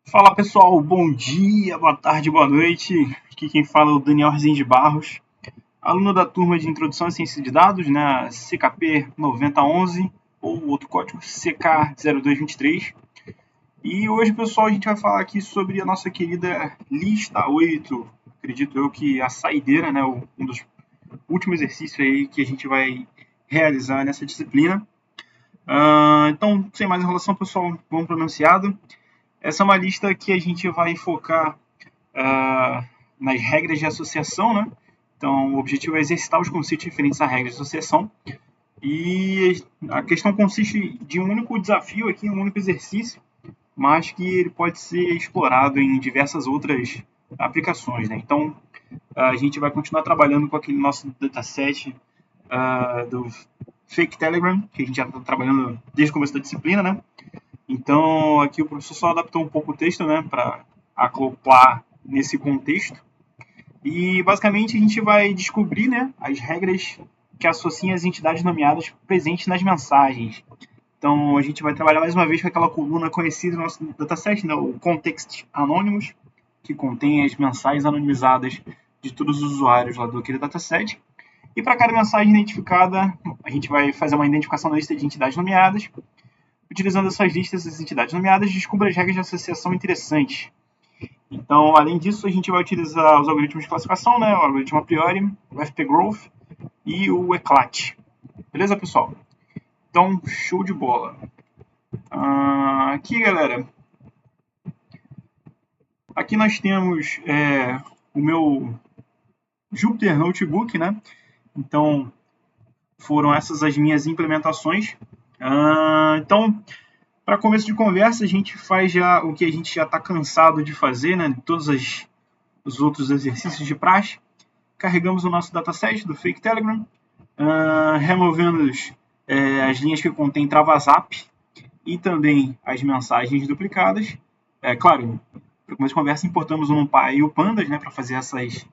Fala pessoal, bom dia, boa tarde, boa noite. Aqui quem fala é o Daniel Rezende Barros, aluno da turma de Introdução à Ciência de Dados, né, CKP 9011, ou outro código CK0223. E hoje, pessoal, a gente vai falar aqui sobre a nossa querida lista 8, acredito eu que a saideira, né, um dos últimos exercícios aí que a gente vai realizar nessa disciplina. Então, sem mais enrolação, pessoal, vamos para o enunciado. Essa é uma lista que a gente vai focar uh, nas regras de associação, né? Então, o objetivo é exercitar os conceitos referentes à regra de associação. E a questão consiste de um único desafio aqui, um único exercício, mas que ele pode ser explorado em diversas outras aplicações, né? Então, a gente vai continuar trabalhando com aquele nosso dataset do Fake Telegram, que a gente já está trabalhando desde o começo da disciplina, né? Então, aqui o professor só adaptou um pouco o texto, né, para acoplar nesse contexto. E, basicamente, a gente vai descobrir, né, as regras que associam as entidades nomeadas presentes nas mensagens. Então, a gente vai trabalhar mais uma vez com aquela coluna conhecida no nosso dataset, né, o Context Anonymous, que contém as mensagens anonimizadas de todos os usuários lá do aquele dataset. E para cada mensagem identificada, a gente vai fazer uma identificação da lista de entidades nomeadas. Utilizando essas listas, essas entidades nomeadas, descubra as regras de associação interessantes. Então, além disso, a gente vai utilizar os algoritmos de classificação, né, o algoritmo a priori, o FP-Growth e o ECLAT. Beleza, pessoal? Então, show de bola. Aqui, galera, aqui nós temos o meu Jupyter Notebook, né? Então, foram essas as minhas implementações. Então, para começo de conversa, a gente faz já o que a gente já está cansado de fazer, né? Todos os outros exercícios de praxe. Carregamos o nosso dataset do Fake Telegram, removendo as linhas que contêm travazap e também as mensagens duplicadas. Claro, para começo de conversa, importamos o NumPy e o Pandas, né, para fazer essas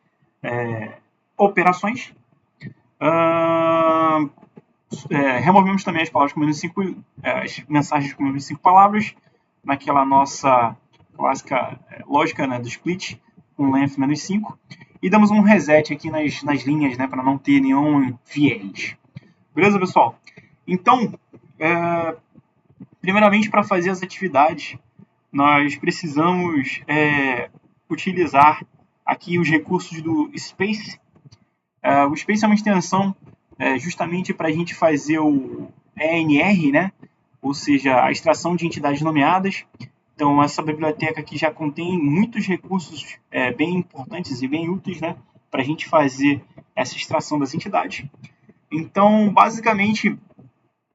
operações. Removemos também as palavras com menos 5, as mensagens com menos 5 palavras, naquela nossa clássica lógica, né, do split, com length menos 5, e damos um reset aqui nas linhas, né, para não ter nenhum viés. Beleza, pessoal? Então, primeiramente, para fazer as atividades, nós precisamos utilizar aqui os recursos do Space. O Space é uma extensão justamente para a gente fazer o ENR, né? Ou seja, a extração de entidades nomeadas. Então, essa biblioteca aqui já contém muitos recursos bem importantes e bem úteis, né? Para a gente fazer essa extração das entidades. Então, basicamente,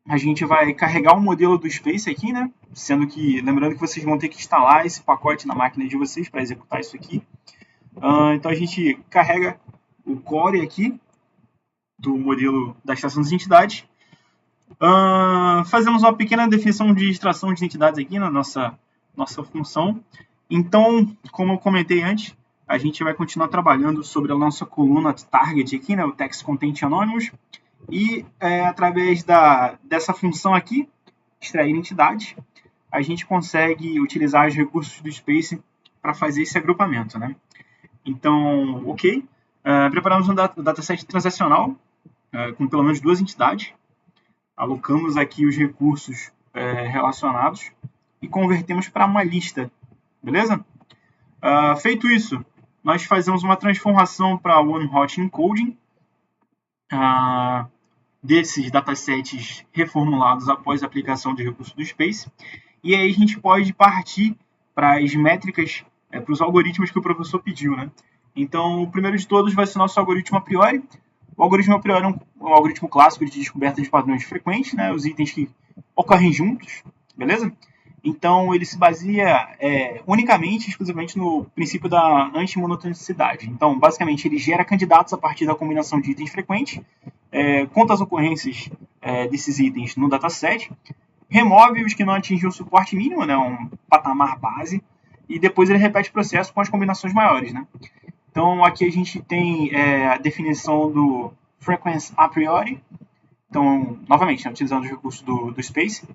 a gente vai carregar um modelo do Space aqui, né? Sendo que, lembrando que vocês vão ter que instalar esse pacote na máquina de vocês para executar isso aqui. Então, a gente carrega o core aqui do modelo da extração das entidades. Fazemos uma pequena definição de extração de entidades aqui na nossa função. Então, como eu comentei antes, a gente vai continuar trabalhando sobre a nossa coluna target aqui, né, o Text Content Anonymous, e através dessa função aqui, extrair entidades, a gente consegue utilizar os recursos do Space para fazer esse agrupamento, né? Então, ok. Preparamos um dataset transacional com pelo menos 2 entidades. Alocamos aqui os recursos relacionados e convertemos para uma lista. Beleza? Feito isso, nós fazemos uma transformação para one-hot encoding desses datasets reformulados após a aplicação de recursos do Space. E aí a gente pode partir para as métricas, para os algoritmos que o professor pediu, né? Então, o primeiro de todos vai ser o nosso algoritmo a priori. O algoritmo a priori é um algoritmo clássico de descoberta de padrões frequentes, né? Os itens que ocorrem juntos, beleza? Então, ele se baseia unicamente, exclusivamente no princípio da antimonotonicidade. Então, basicamente, ele gera candidatos a partir da combinação de itens frequentes, conta as ocorrências desses itens no dataset, remove os que não atingiram o suporte mínimo, né, um patamar base, e depois ele repete o processo com as combinações maiores, né? Então, aqui a gente tem a definição do frequency a priori. Então, novamente, né, utilizando os recursos do Space.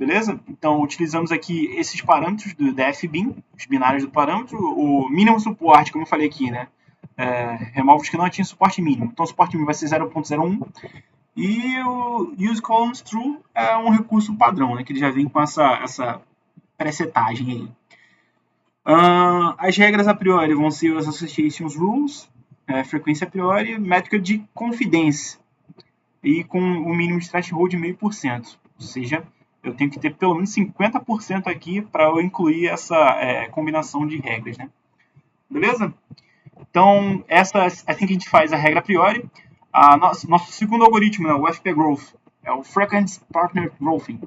Beleza? Então, utilizamos aqui esses parâmetros do DFBin, os binários do parâmetro, o mínimo suporte, como eu falei aqui, né? Remove os que não atingem suporte mínimo. Então, o suporte mínimo vai ser 0.01. E o use columns true é um recurso padrão, né? Que ele já vem com essa presetagem aí. As regras a priori vão ser as associations rules, frequência a priori, métrica de confidência e com o mínimo de threshold de 0,5%. Ou seja, eu tenho que ter pelo menos 50% aqui para eu incluir essa combinação de regras, né? Beleza? Então, essa assim que a gente faz a regra a priori. Nosso segundo algoritmo, né, o FP Growth, é o Frequent Partner Growthing.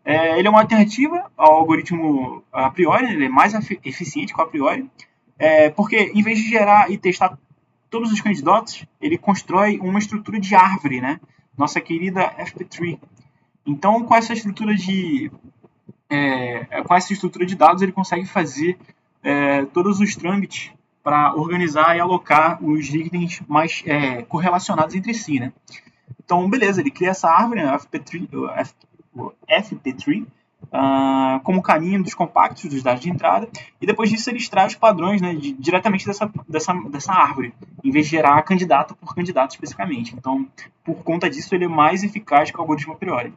Ele é uma alternativa ao algoritmo a priori, ele é mais eficiente que o a priori, porque em vez de gerar e testar todos os candidatos, ele constrói uma estrutura de árvore, né? Nossa querida FP-Tree. Então, com essa estrutura de dados, ele consegue fazer todos os trâmites para organizar e alocar os itens mais correlacionados entre si, né? Então, beleza, ele cria essa árvore, né, FP-Tree, como caminho dos compactos dos dados de entrada, e depois disso ele extrai os padrões, né, diretamente dessa árvore, em vez de gerar candidato por candidato especificamente. Então, por conta disso, ele é mais eficaz que o algoritmo a priori.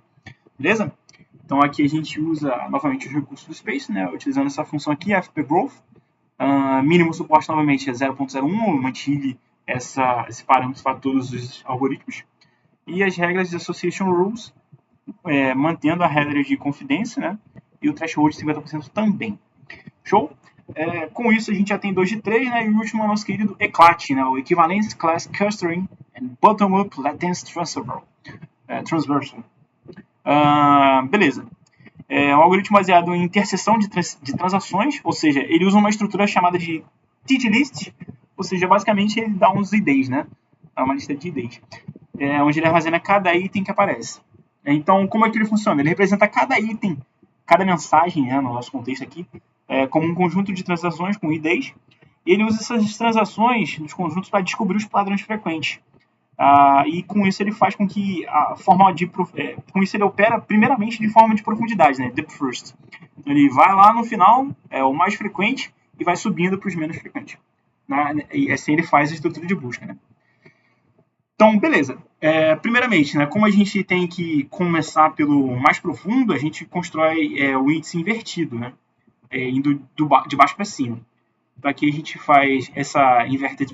Beleza? Então, aqui a gente usa novamente os recursos do Space, né, utilizando essa função aqui, FP Growth. Mínimo suporte novamente é 0.01, eu mantive esse parâmetro para todos os algoritmos. E as regras de Association Rules, mantendo a regra de confidência, né? E o threshold de 50% também. Show? Com isso a gente já tem 2 de 3, né? E o último é o nosso querido ECLAT, né? O Equivalence Class Clustering and Bottom-up Lattice Transversal. Beleza. É um algoritmo baseado em interseção de transações, ou seja, ele usa uma estrutura chamada de TD-list, ou seja, basicamente ele dá uns IDs, né? É uma lista de IDs, onde ele armazena cada item que aparece. Então, como é que ele funciona? Ele representa cada item, cada mensagem, né, no nosso contexto aqui, como um conjunto de transações com IDs, e ele usa essas transações nos conjuntos para descobrir os padrões frequentes. E com isso ele faz com que a forma de com isso ele opera primeiramente de forma de profundidade, né, depth first. Então, ele vai lá no final, o mais frequente, e vai subindo para os menos frequentes. Né? E assim ele faz a estrutura de busca, né? Então, beleza. Primeiramente, né, como a gente tem que começar pelo mais profundo, a gente constrói o índice invertido, né, indo de baixo para cima. Então, aqui a gente faz essa inverted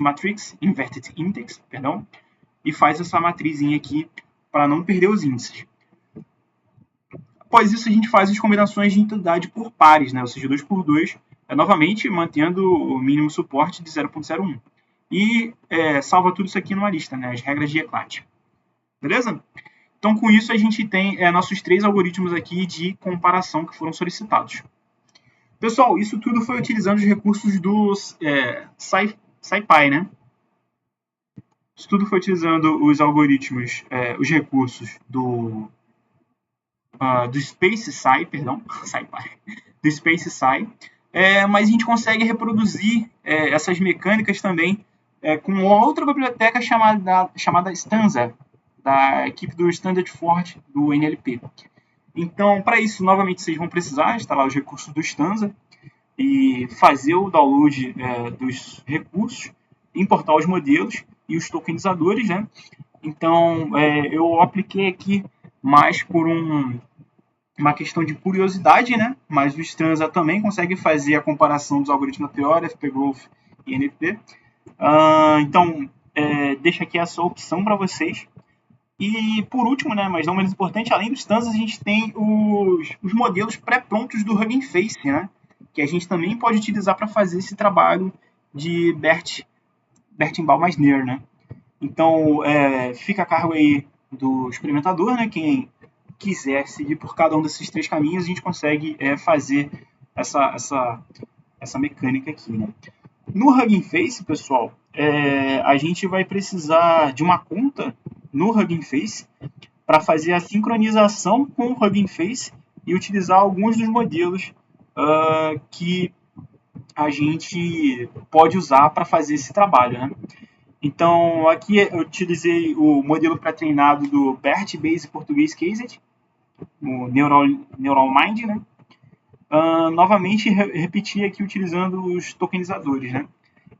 index, perdão, e faz essa matrizinha aqui para não perder os índices. Após isso, a gente faz as combinações de entidade por pares, né, ou seja, 2 por 2, novamente mantendo o mínimo suporte de 0.01. E salva tudo isso aqui numa lista, né, as regras de ECLAT. Beleza? Então, com isso, a gente tem nossos 3 algoritmos aqui de comparação que foram solicitados. Pessoal, isso tudo foi utilizando os recursos do SciPy, né? Isso tudo foi utilizando os algoritmos, os recursos do SpaceSci, perdão, SciPy, do SpaceSci, mas a gente consegue reproduzir essas mecânicas também com outra biblioteca chamada Stanza, da equipe do Standard Forge do NLP. Então, para isso, novamente, vocês vão precisar instalar os recursos do Stanza e fazer o download dos recursos, importar os modelos e os tokenizadores, né? Então, eu apliquei aqui mais por uma questão de curiosidade, né? Mas o Stanza também consegue fazer a comparação dos algoritmos a priori, FP Growth e NLP. Então, deixa aqui essa opção para vocês. E por último, né, mas não menos importante, além dos Stanza, a gente tem os modelos pré-prontos do Hugging Face, né, que a gente também pode utilizar para fazer esse trabalho de Bert-Baum mais Nair, né. Então, fica a cargo aí do experimentador, né, quem quiser seguir por cada um desses 3 caminhos, a gente consegue fazer essa mecânica aqui, né. No Hugging Face, pessoal, a gente vai precisar de uma conta no Hugging Face para fazer a sincronização com o Hugging Face e utilizar alguns dos modelos que a gente pode usar para fazer esse trabalho, né? Então, aqui eu utilizei o modelo pré-treinado do BERT Base Português Cased, no Neural Mind, né? Novamente repeti aqui utilizando os tokenizadores, né?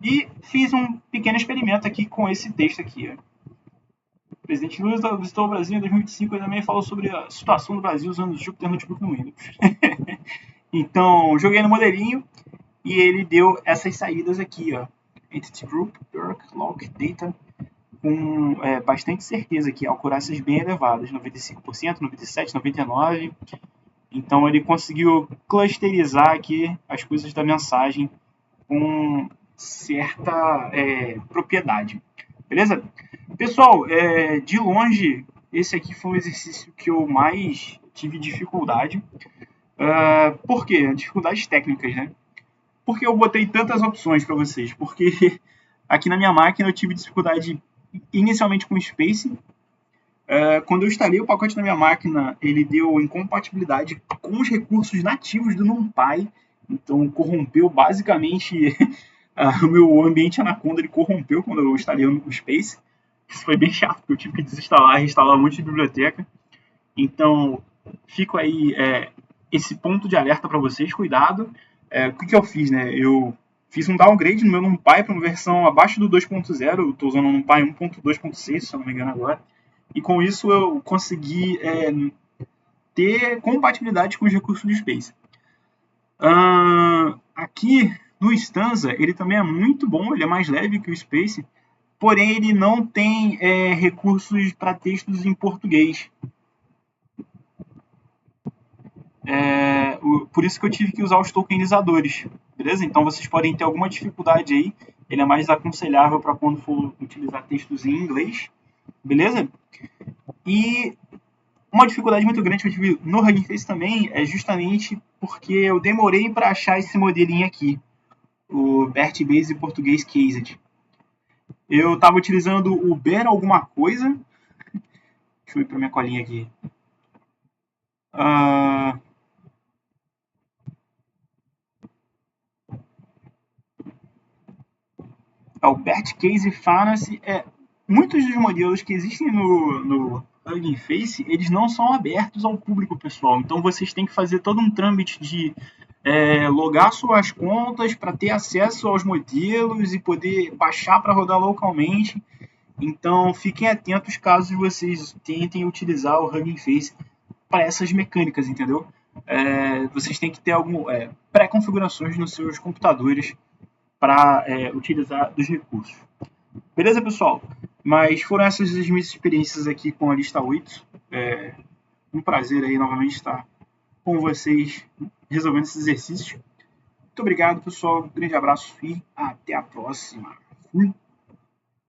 E fiz um pequeno experimento aqui com esse texto aqui. Ó. O presidente Lula visitou o Brasil em 2025 e também falou sobre a situação do Brasil usando o Jupyter Notebook no Windows. Então, joguei no modelinho e ele deu essas saídas aqui, ó. Entity Group, Work, Log, Data, com bastante certeza aqui, acurácias bem elevadas, 95%, 97%, 99%. Então ele conseguiu clusterizar aqui as coisas da mensagem com certa propriedade. Beleza? Pessoal, de longe, esse aqui foi um exercício que eu mais tive dificuldade. Por quê? Dificuldades técnicas, né? Porque eu botei tantas opções para vocês? Porque aqui na minha máquina eu tive dificuldade inicialmente com o Space. Quando eu instalei o pacote na minha máquina, ele deu incompatibilidade com os recursos nativos do NumPy. Então corrompeu basicamente o meu ambiente Anaconda, ele corrompeu quando eu instalei o Space. Isso foi bem chato, porque eu tive que desinstalar e instalar um monte de biblioteca. Então, fico aí esse ponto de alerta para vocês, cuidado. O que eu fiz, né? Eu fiz um downgrade no meu NumPy para uma versão abaixo do 2.0. Eu estou usando o NumPy 1.2.6, se eu não me engano agora. E com isso eu consegui ter compatibilidade com os recursos do Space. Aqui no Stanza, ele também é muito bom, ele é mais leve que o Space, porém ele não tem recursos para textos em português. Por isso que eu tive que usar os tokenizadores, beleza? Então vocês podem ter alguma dificuldade aí, ele é mais aconselhável para quando for utilizar textos em inglês, beleza? E uma dificuldade muito grande que eu tive no Hugging Face também é justamente porque eu demorei para achar esse modelinho aqui, o BERT Base Português Cased. Eu estava utilizando o BER alguma coisa. Deixa eu ir para minha colinha aqui. O BERT Case Finance muitos dos modelos que existem no Hugging Face, eles não são abertos ao público, pessoal. Então vocês têm que fazer todo um trâmite de logar suas contas para ter acesso aos modelos e poder baixar para rodar localmente. Então fiquem atentos caso vocês tentem utilizar o Hugging Face para essas mecânicas, entendeu? Vocês têm que ter pré-configurações nos seus computadores para utilizar dos recursos. Beleza, pessoal? Mas foram essas as minhas experiências aqui com a lista 8. Um prazer aí novamente estar com vocês resolvendo esses exercícios. Muito obrigado, pessoal. Um grande abraço e até a próxima. Fui!